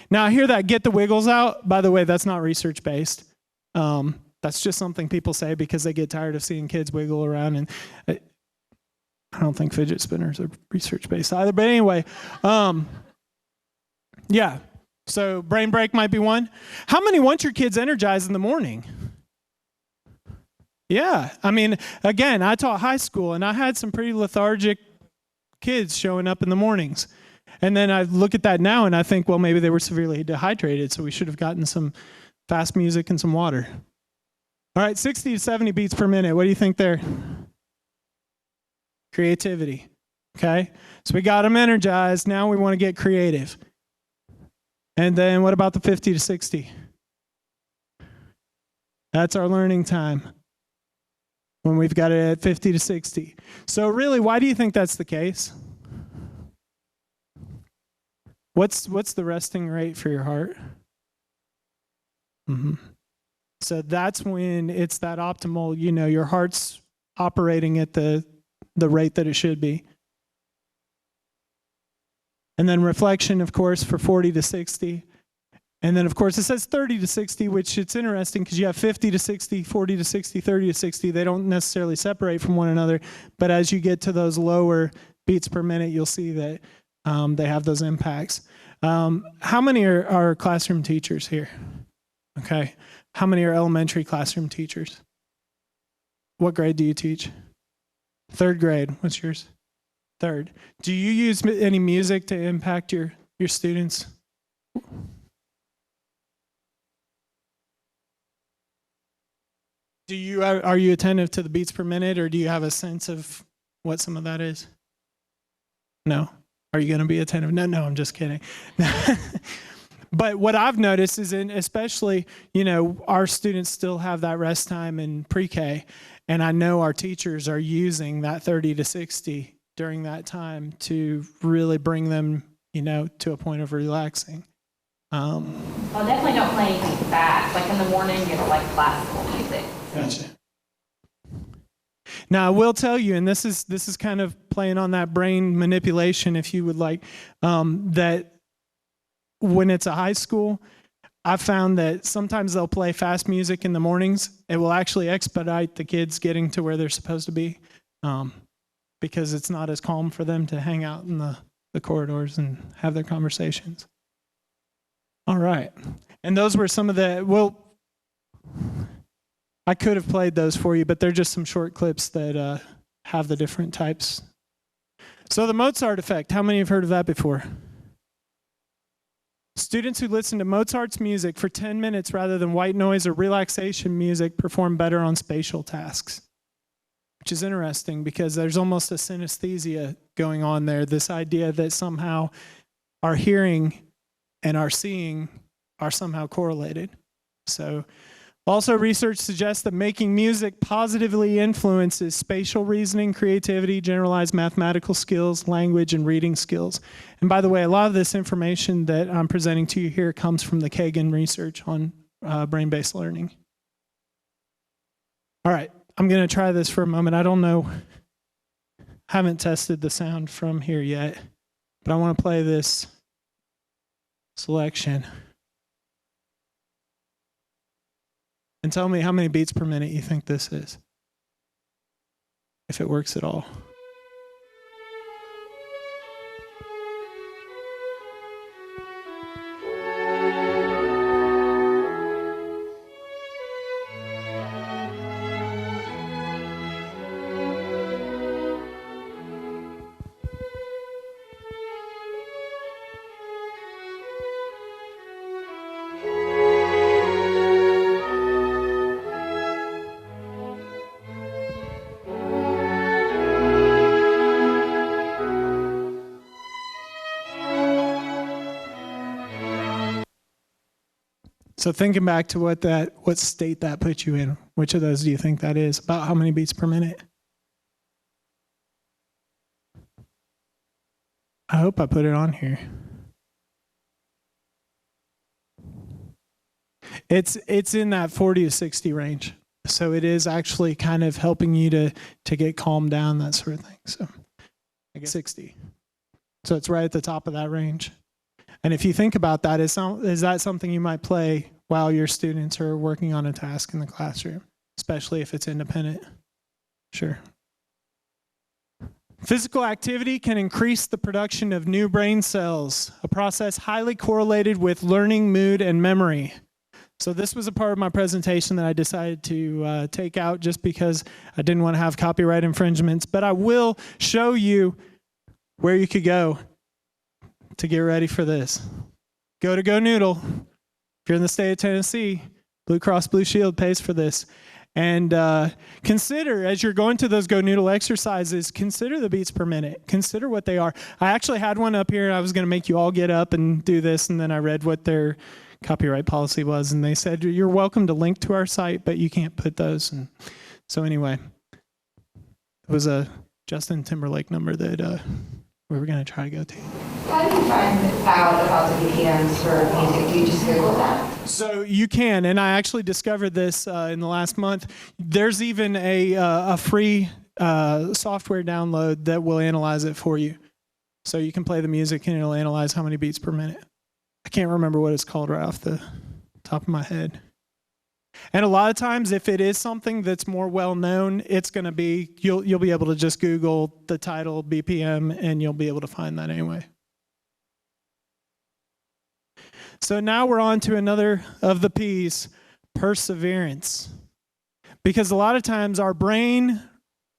Now I hear that get the wiggles out. By the way, that's not research based. That's just something people say because they get tired of seeing kids wiggle around, and I don't think fidget spinners are research based either. But anyway, yeah. So brain break might be one. How many want your kids energized in the morning? Yeah. I mean, again, I taught high school, and I had some pretty lethargic kids showing up in the mornings. And then I look at that now, and I think, well, maybe they were severely dehydrated, so we should have gotten some fast music and some water. All right, 60 to 70 beats per minute. What do you think there? Creativity. Okay? So we got them energized. Now we want to get creative. And then what about the 50 to 60? That's our learning time when we've got it at 50 to 60. So really, why do you think that's the case? What's the resting rate for your heart? Mm-hmm. So that's when it's that optimal, your heart's operating at the rate that it should be. And then reflection, of course, for 40 to 60. And then, of course, it says 30 to 60, which it's interesting because you have 50 to 60, 40 to 60, 30 to 60. They don't necessarily separate from one another. But as you get to those lower beats per minute, you'll see that they have those impacts. How many are classroom teachers here? Okay. How many are elementary classroom teachers? What grade do you teach? Third grade. What's yours? Third. Do you use any music to impact your students? Are you attentive to the beats per minute, or do you have a sense of what some of that is? No. Are you going to be attentive? No, I'm just kidding. But what I've noticed is, especially, our students still have that rest time in pre-K, and I know our teachers are using that 30 to 60 during that time to really bring them, to a point of relaxing. Well, definitely don't play anything fast. Like in the morning, like classical music. Gotcha. Now, I will tell you, and this is kind of playing on that brain manipulation, if you would like, that when it's a high school, I've found that sometimes they'll play fast music in the mornings. It will actually expedite the kids getting to where they're supposed to be, because it's not as calm for them to hang out in the corridors and have their conversations. All right. And those were some of I could have played those for you, but they're just some short clips that have the different types. So the Mozart effect, how many have heard of that before? Students who listen to Mozart's music for 10 minutes rather than white noise or relaxation music perform better on spatial tasks, which is interesting because there's almost a synesthesia going on there, this idea that somehow our hearing and our seeing are somehow correlated. So also, research suggests that making music positively influences spatial reasoning, creativity, generalized mathematical skills, language, and reading skills. And by the way, a lot of this information that I'm presenting to you here comes from the Kagan research on brain-based learning. All right, I'm going to try this for a moment. I don't know, haven't tested the sound from here yet, but I want to play this selection. And tell me how many beats per minute you think this is, if it works at all. So thinking back to what state that puts you in, which of those do you think that is? About how many beats per minute? I hope I put it on here. It's in that 40 to 60 range. So it is actually kind of helping you to get calmed down, that sort of thing. So I guess 60. So it's right at the top of that range. And if you think about that, is that something you might play while your students are working on a task in the classroom, especially if it's independent? Sure. Physical activity can increase the production of new brain cells, a process highly correlated with learning, mood, and memory. So this was a part of my presentation that I decided to take out just because I didn't want to have copyright infringements, but I will show you where you could go to get ready for this. Go to Go Noodle. If you're in the state of Tennessee, Blue Cross Blue Shield pays for this. And consider, as you're going to those Go Noodle exercises, consider the beats per minute. Consider what they are. I actually had one up here, and I was going to make you all get up and do this, and then I read what their copyright policy was, and they said, you're welcome to link to our site, but you can't put those. And so anyway, it was a Justin Timberlake number that we were going to try to go to. How do you find out about the BPMs for music? Do you just Google that? So you can, and I actually discovered this in the last month. There's even a free software download that will analyze it for you. So you can play the music and it'll analyze how many beats per minute. I can't remember what it's called right off the top of my head. And a lot of times, if it is something that's more well known, it's going to be, you'll be able to just Google the title BPM and you'll be able to find that anyway. So now we're on to another of the P's, perseverance. Because a lot of times our brain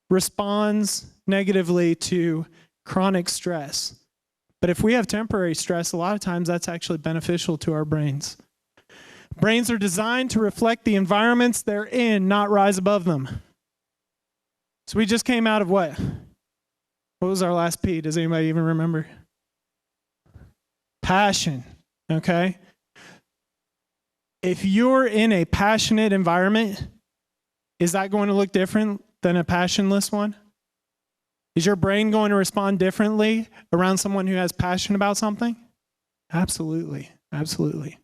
responds negatively to chronic stress. But if we have temporary stress, a lot of times that's actually beneficial to our brains. Brains are designed to reflect the environments they're in, not rise above them. So we just came out of what? What was our last P? Does anybody even remember? Passion, okay? If you're in a passionate environment, is that going to look different than a passionless one? Is your brain going to respond differently around someone who has passion about something? Absolutely, absolutely.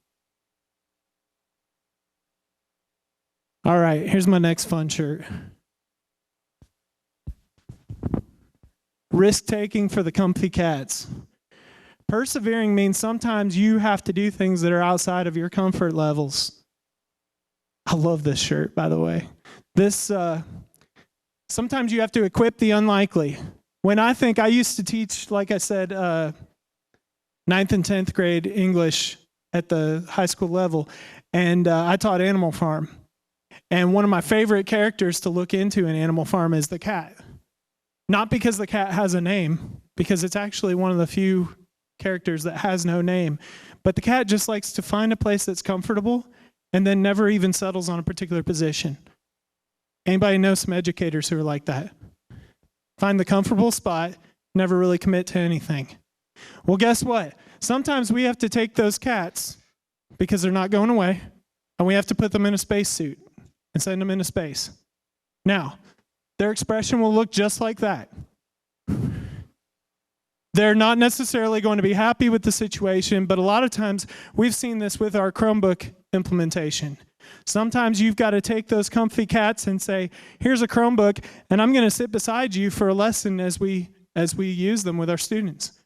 All right, here's my next fun shirt. Risk-taking for the comfy cats. Persevering means sometimes you have to do things that are outside of your comfort levels. I love this shirt, by the way. This, sometimes you have to equip the unlikely. When I used to teach, like I said, 9th and 10th grade English at the high school level, and I taught Animal Farm. And one of my favorite characters to look into in Animal Farm is the cat. Not because the cat has a name, because it's actually one of the few characters that has no name. But the cat just likes to find a place that's comfortable and then never even settles on a particular position. Anybody know some educators who are like that? Find the comfortable spot, never really commit to anything. Well, guess what? Sometimes we have to take those cats, because they're not going away, and we have to put them in a spacesuit and send them into space. Now, their expression will look just like that. They're not necessarily going to be happy with the situation, but a lot of times we've seen this with our Chromebook implementation. Sometimes you've got to take those comfy cats and say, here's a Chromebook, and I'm going to sit beside you for a lesson as we use them with our students.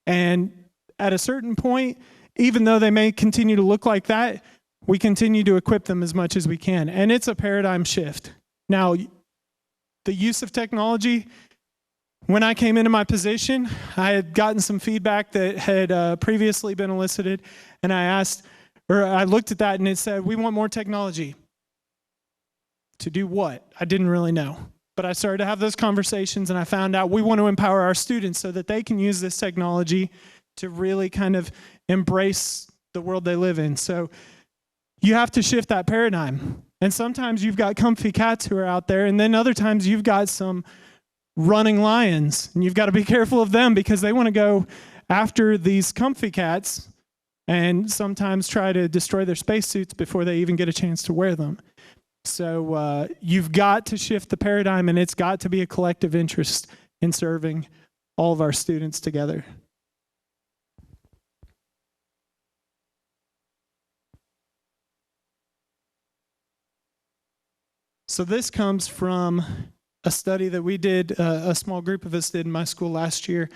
And at a certain point, even though they may continue to look like that, we continue to equip them as much as we can. And it's a paradigm shift. Now, the use of technology, when I came into my position, I had gotten some feedback that had previously been elicited, and I looked at that and it said, we want more technology. To do what? I didn't really know. But I started to have those conversations and I found out we want to empower our students so that they can use this technology to really kind of embrace the world they live in. So you have to shift that paradigm. And sometimes you've got comfy cats who are out there, and then other times you've got some running lions, and you've got to be careful of them because they want to go after these comfy cats and sometimes try to destroy their spacesuits before they even get a chance to wear them. So you've got to shift the paradigm, and it's got to be a collective interest in serving all of our students together. So this comes from a study that we did, a small group of us did in my school last year,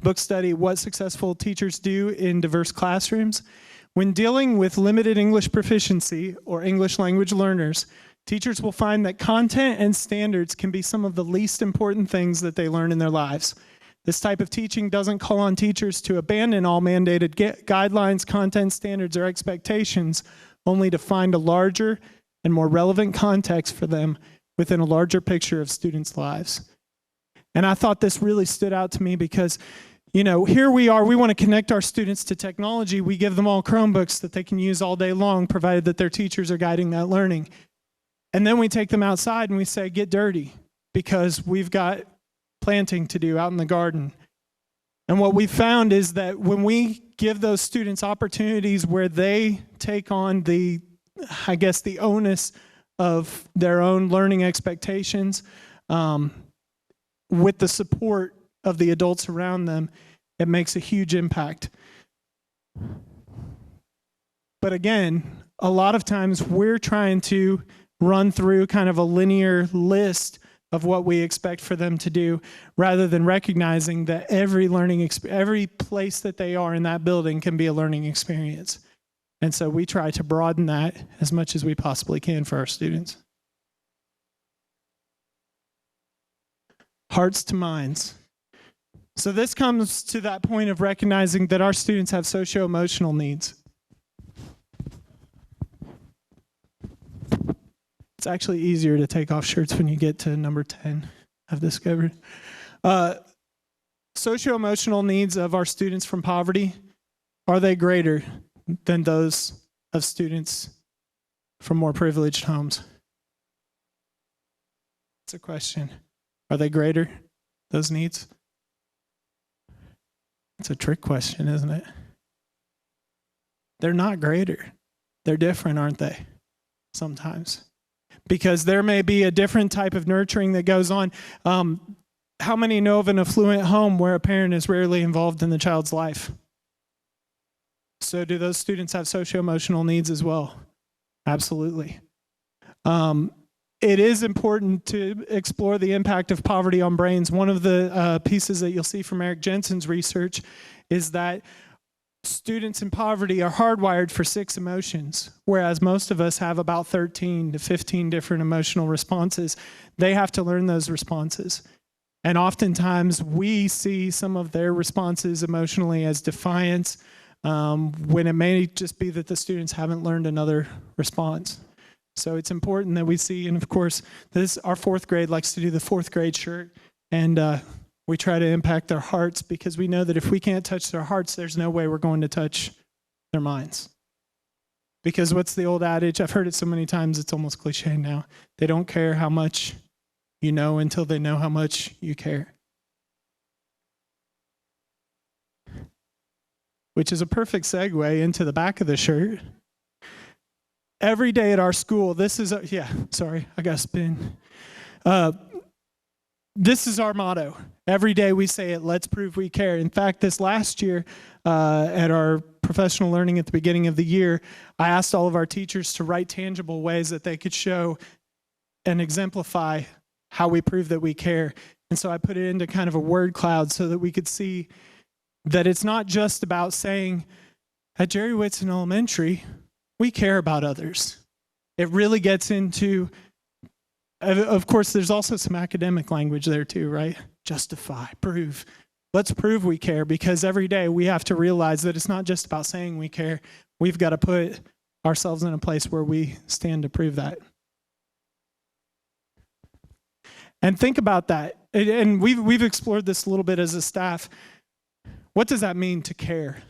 book study, What Successful Teachers Do in Diverse Classrooms. When dealing with limited English proficiency or English language learners, teachers will find that content and standards can be some of the least important things that they learn in their lives. This type of teaching doesn't call on teachers to abandon all mandated guidelines, content, standards, or expectations, only to find a larger and more relevant context for them within a larger picture of students' lives. And I thought this really stood out to me because, you know, here we are, we want to connect our students to technology. We give them all Chromebooks that they can use all day long, provided that their teachers are guiding that learning. And then we take them outside and we say, get dirty, because we've got planting to do out in the garden. And what we found is that when we give those students opportunities where they take on the onus of their own learning expectations, with the support of the adults around them, it makes a huge impact. But again, a lot of times we're trying to run through kind of a linear list of what we expect for them to do, rather than recognizing that every place that they are in that building can be a learning experience. And so we try to broaden that as much as we possibly can for our students. Hearts to minds. So this comes to that point of recognizing that our students have socio-emotional needs. It's actually easier to take off shirts when you get to number 10, I've discovered. Socio-emotional needs of our students from poverty, are they greater than those of students from more privileged homes? It's a question. Are they greater, those needs? It's a trick question, isn't it? They're not greater. They're different, aren't they? Sometimes. Because there may be a different type of nurturing that goes on. How many know of an affluent home where a parent is rarely involved in the child's life? So do those students have socio-emotional needs as well? Absolutely. It is important to explore the impact of poverty on brains. One of the pieces that you'll see from Eric Jensen's research is that students in poverty are hardwired for 6 emotions, whereas most of us have about 13 to 15 different emotional responses. They have to learn those responses. And oftentimes we see some of their responses emotionally as defiance, when it may just be that the students haven't learned another response. So it's important that we see, and of course, our 4th grade likes to do the 4th grade shirt, and we try to impact their hearts, because we know that if we can't touch their hearts, there's no way we're going to touch their minds. Because what's the old adage? I've heard it so many times, it's almost cliche now. They don't care how much you know until they know how much you care. Which is a perfect segue into the back of the shirt. Every day at our school, this is I got to spin. This is our motto. Every day we say it, let's prove we care. In fact, this last year at our professional learning at the beginning of the year, I asked all of our teachers to write tangible ways that they could show and exemplify how we prove that we care. And so I put it into kind of a word cloud so that we could see that it's not just about saying, at Jerry Whitson Elementary, we care about others. It really gets into, of course, there's also some academic language there too, right? Justify, prove. Let's prove we care, because every day we have to realize that it's not just about saying we care. We've got to put ourselves in a place where we stand to prove that. And think about that. And we've explored this a little bit as a staff. What does that mean to care?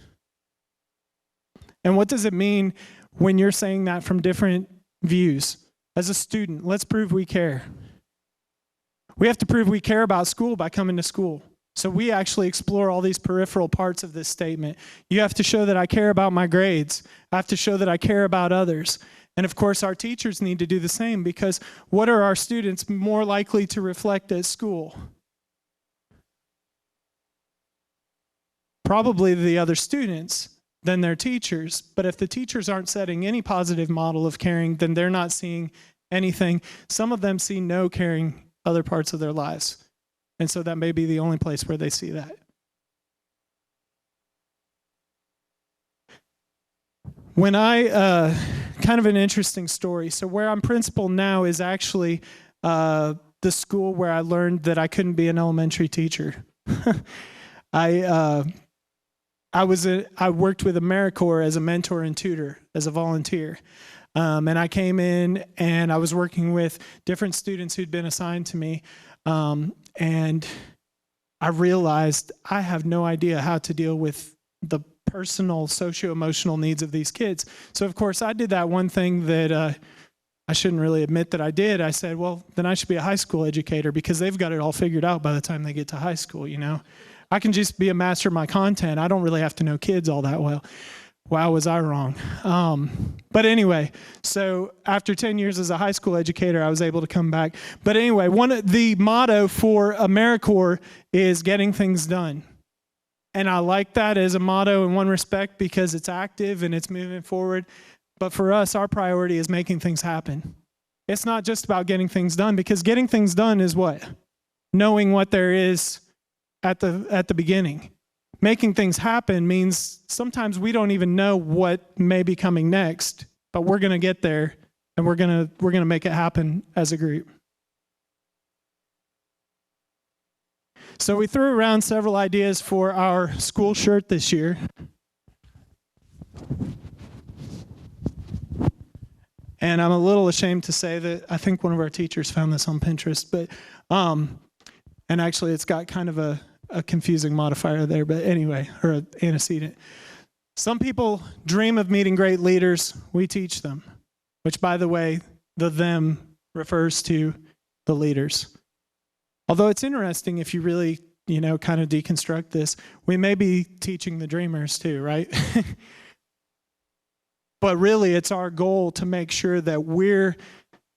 And what does it mean when you're saying that from different views? As a student, let's prove we care. We have to prove we care about school by coming to school. So we actually explore all these peripheral parts of this statement. You have to show that I care about my grades. I have to show that I care about others. And of course, our teachers need to do the same, because what are our students more likely to reflect at school? Probably the other students than their teachers. But if the teachers aren't setting any positive model of caring, then they're not seeing anything. Some of them see no caring other parts of their lives. And so that may be the only place where they see that. When I, kind of an interesting story. So where I'm principal now is actually the school where I learned that I couldn't be an elementary teacher. I worked with AmeriCorps as a mentor and tutor, as a volunteer. And I came in and I was working with different students who'd been assigned to me. And I realized I have no idea how to deal with the personal socio-emotional needs of these kids. So of course I did that one thing that I shouldn't really admit that I did. I said, well, then I should be a high school educator, because they've got it all figured out by the time they get to high school, you know. I can just be a master of my content. I don't really have to know kids all that well. Wow, was I wrong. But anyway, so after 10 years as a high school educator, I was able to come back. But anyway, the motto for AmeriCorps is getting things done. And I like that as a motto in one respect, because it's active and it's moving forward. But for us, our priority is making things happen. It's not just about getting things done, because getting things done is what? Knowing what there is at the beginning. Making things happen means sometimes we don't even know what may be coming next, but we're going to get there, and we're going to make it happen as a group. So we threw around several ideas for our school shirt this year. And I'm a little ashamed to say that I think one of our teachers found this on Pinterest, but and actually it's got kind of a confusing modifier there, but anyway, or an antecedent. Some people dream of meeting great leaders. We teach them, which, by the way, the them refers to the leaders. Although it's interesting if you really, kind of deconstruct this, we may be teaching the dreamers too, right? But really, it's our goal to make sure that we're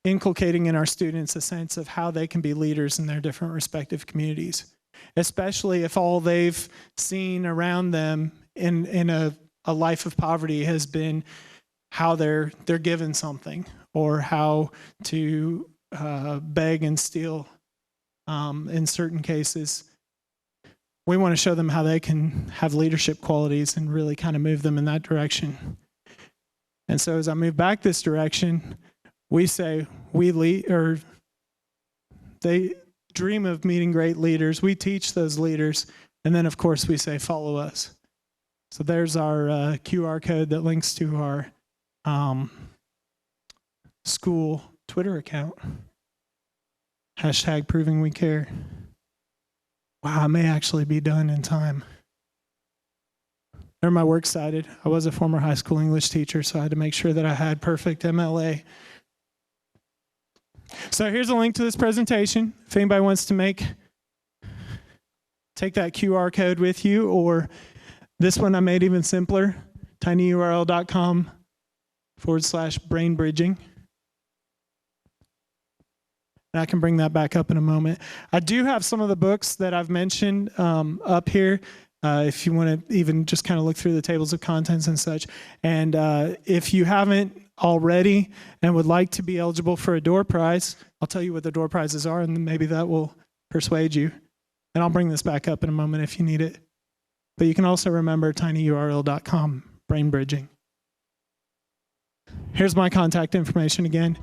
inculcating in our students a sense of how they can be leaders in their different respective communities, especially if all they've seen around them in a life of poverty has been how they're given something, or how to beg and steal in certain cases. We want to show them how they can have leadership qualities and really kind of move them in that direction. And so as I move back this direction, we say they dream of meeting great leaders. We teach those leaders. And then, of course, we say, follow us. So there's our QR code that links to our school Twitter account. # proving we care. Wow, I may actually be done in time. They're my works cited. I was a former high school English teacher, so I had to make sure that I had perfect MLA. So here's a link to this presentation. If anybody wants to take that QR code with you, or this one I made even simpler, tinyurl.com/brain bridging. And I can bring that back up in a moment. I do have some of the books that I've mentioned up here. If you want to even just kind of look through the tables of contents and such. And if you haven't already and would like to be eligible for a door prize, I'll tell you what the door prizes are, and maybe that will persuade you. And I'll bring this back up in a moment if you need it. But you can also remember tinyurl.com, brain bridging. Here's my contact information again.